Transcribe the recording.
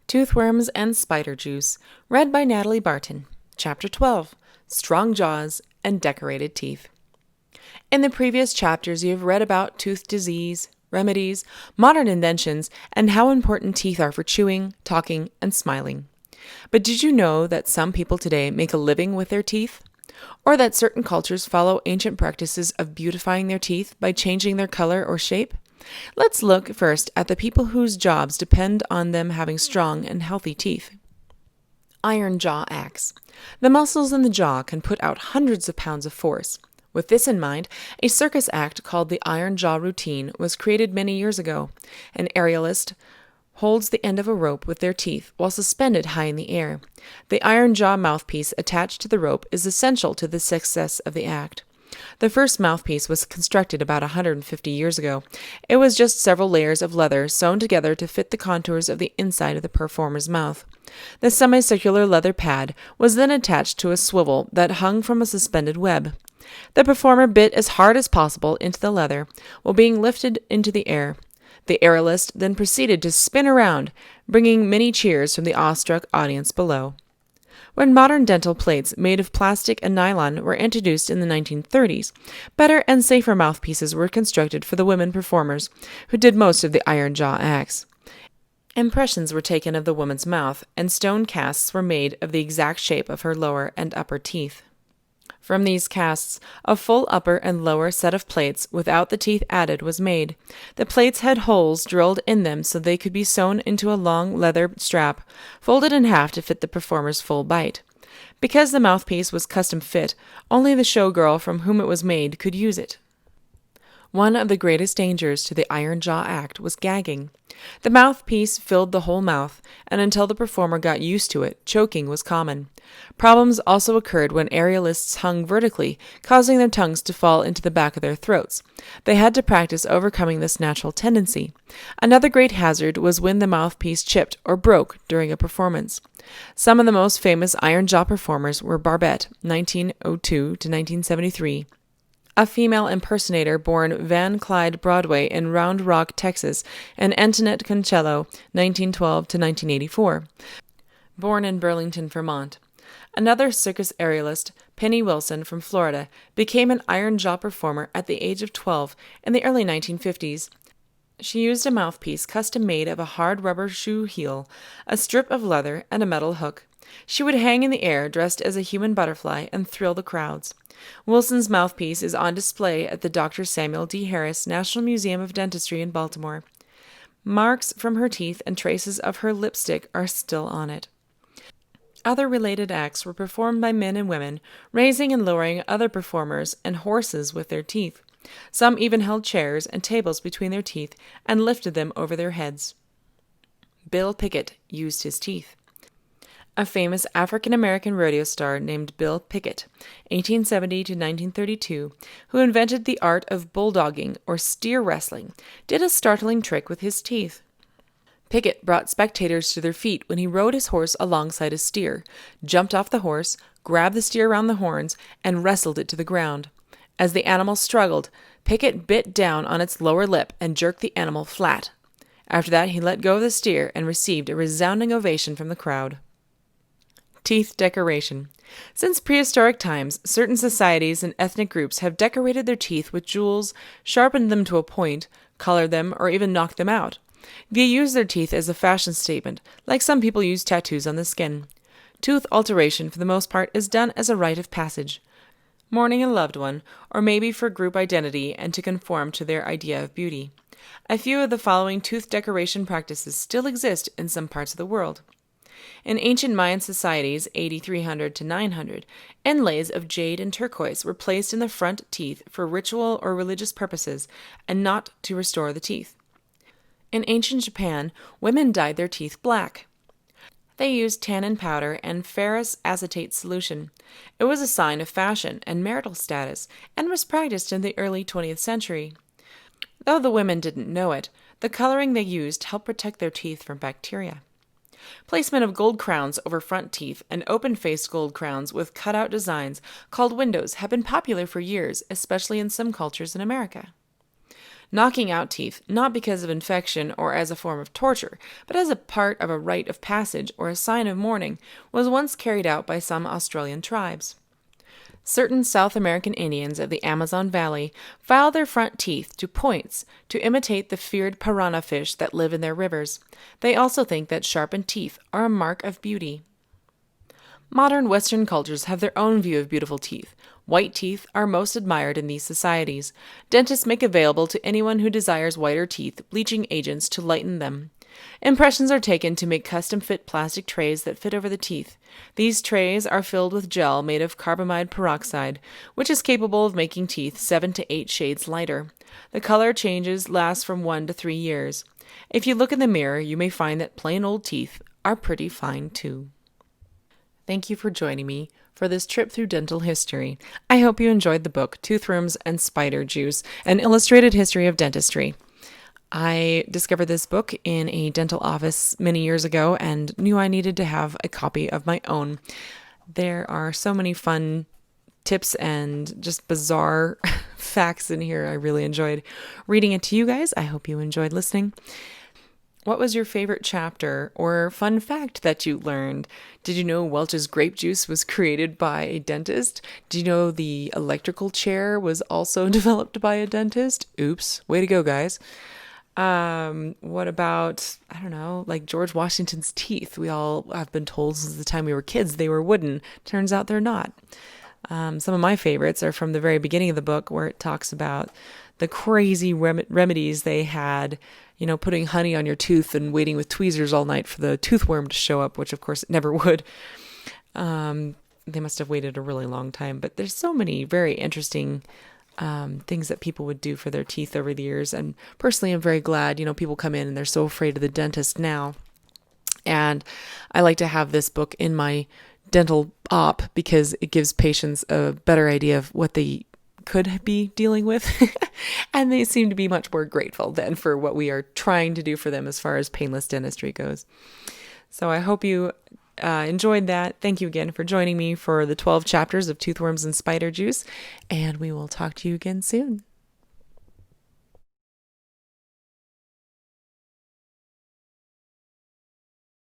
Toothworms and Spider Juice, read by Natalie Barton. Chapter 12, Strong Jaws and Decorated Teeth. In the previous chapters, you have read about tooth disease, remedies, modern inventions, and how important teeth are for chewing, talking, and smiling. But did you know that some people today make a living with their teeth? Or that certain cultures follow ancient practices of beautifying their teeth by changing their color or shape? Let's look first at the people whose jobs depend on them having strong and healthy teeth. Ironjaw axe. The muscles in the jaw can put out hundreds of pounds of force. With this in mind, a circus act called the Ironjaw routine was created many years ago. An aerialist holds the end of a rope with their teeth while suspended high in the air. The Ironjaw mouthpiece attached to the rope is essential to the success of the act. The first mouthpiece was constructed about 150 years ago. It was just several layers of leather sewn together to fit the contours of the inside of the performer's mouth. The semicircular leather pad was then attached to a swivel that hung from a suspended web. The performer bit as hard as possible into the leather while being lifted into the air. The aerialist then proceeded to spin around, bringing many cheers from the awestruck audience below. When modern dental plates made of plastic and nylon were introduced in the 1930s, better and safer mouthpieces were constructed for the women performers, who did most of the Ironjaw acts. Impressions were taken of the woman's mouth, and stone casts were made of the exact shape of her lower and upper teeth. From these casts, a full upper and lower set of plates without the teeth added was made. The plates had holes drilled in them so they could be sewn into a long leather strap, folded in half to fit the performer's full bite. Because the mouthpiece was custom fit, only the showgirl from whom it was made could use it. One of the greatest dangers to the Ironjaw act was gagging. The mouthpiece filled the whole mouth, and until the performer got used to it, choking was common. Problems also occurred when aerialists hung vertically, causing their tongues to fall into the back of their throats. They had to practice overcoming this natural tendency. Another great hazard was when the mouthpiece chipped or broke during a performance. Some of the most famous Ironjaw performers were Barbette, 1902 to 1973. A female impersonator born Van Clyde Broadway in Round Rock, Texas, and Antoinette Concello, 1912 to 1984, born in Burlington, Vermont. Another circus aerialist, Penny Wilson from Florida, became an Ironjaw performer at the age of 12 in the early 1950s. She used a mouthpiece custom-made of a hard rubber shoe heel, a strip of leather, and a metal hook. She would hang in the air dressed as a human butterfly and thrill the crowds. Wilson's mouthpiece is on display at the Dr. Samuel D. Harris National Museum of Dentistry in Baltimore. Marks from her teeth and traces of her lipstick are still on it. Other related acts were performed by men and women, raising and lowering other performers and horses with their teeth. Some even held chairs and tables between their teeth and lifted them over their heads. Bill Pickett used his teeth. A famous African-American rodeo star named Bill Pickett, 1870 to 1932, who invented the art of bulldogging or steer wrestling, did a startling trick with his teeth. Pickett brought spectators to their feet when he rode his horse alongside a steer, jumped off the horse, grabbed the steer around the horns, and wrestled it to the ground. As the animal struggled, Pickett bit down on its lower lip and jerked the animal flat. After that, he let go of the steer and received a resounding ovation from the crowd. Teeth decoration. Since prehistoric times, certain societies and ethnic groups have decorated their teeth with jewels, sharpened them to a point, colored them, or even knocked them out. They use their teeth as a fashion statement, like some people use tattoos on the skin. Tooth alteration, for the most part, is done as a rite of passage, mourning a loved one, or maybe for group identity and to conform to their idea of beauty. A few of the following tooth decoration practices still exist in some parts of the world. In ancient Mayan societies, 8300 to 900, inlays of jade and turquoise were placed in the front teeth for ritual or religious purposes and not to restore the teeth. In ancient Japan, women dyed their teeth black. They used tannin powder and ferrous acetate solution. It was a sign of fashion and marital status and was practiced in the early 20th century. Though the women didn't know it, the coloring they used helped protect their teeth from bacteria. Placement of gold crowns over front teeth and open-faced gold crowns with cut-out designs called windows have been popular for years, especially in some cultures in America. Knocking out teeth, not because of infection or as a form of torture, but as a part of a rite of passage or a sign of mourning, was once carried out by some Australian tribes. Certain South American Indians of the Amazon Valley file their front teeth to points to imitate the feared piranha fish that live in their rivers. They also think that sharpened teeth are a mark of beauty. Modern Western cultures have their own view of beautiful teeth. White teeth are most admired in these societies. Dentists make available to anyone who desires whiter teeth bleaching agents to lighten them. Impressions are taken to make custom-fit plastic trays that fit over the teeth. These trays are filled with gel made of carbamide peroxide, which is capable of making teeth 7 to 8 shades lighter. The color changes last from 1 to 3 years. If you look in the mirror, you may find that plain old teeth are pretty fine too. Thank you for joining me for this trip through dental history. I hope you enjoyed the book Toothworms and Spider Juice, An Illustrated History of Dentistry. I discovered this book in a dental office many years ago and knew I needed to have a copy of my own. There are so many fun tips and just bizarre facts in here. I really enjoyed reading it to you guys. I hope you enjoyed listening. What was your favorite chapter or fun fact that you learned? Did you know Welch's grape juice was created by a dentist? Did you know the electrical chair was also developed by a dentist? Oops, way to go, guys. What about, I don't know, like George Washington's teeth? We all have been told since the time we were kids they were wooden. Turns out they're not. Some of my favorites are from the very beginning of the book where it talks about the crazy remedies they had, putting honey on your tooth and waiting with tweezers all night for the toothworm to show up, which of course it never would. They must have waited a really long time, but there's so many very interesting things that people would do for their teeth over the years. And personally, I'm very glad, people come in and they're so afraid of the dentist now. And I like to have this book in my dental op because it gives patients a better idea of what they could be dealing with. And they seem to be much more grateful then for what we are trying to do for them as far as painless dentistry goes. So I hope you enjoyed that. Thank you again for joining me for the 12 chapters of Toothworms and Spider Juice, and we will talk to you again soon.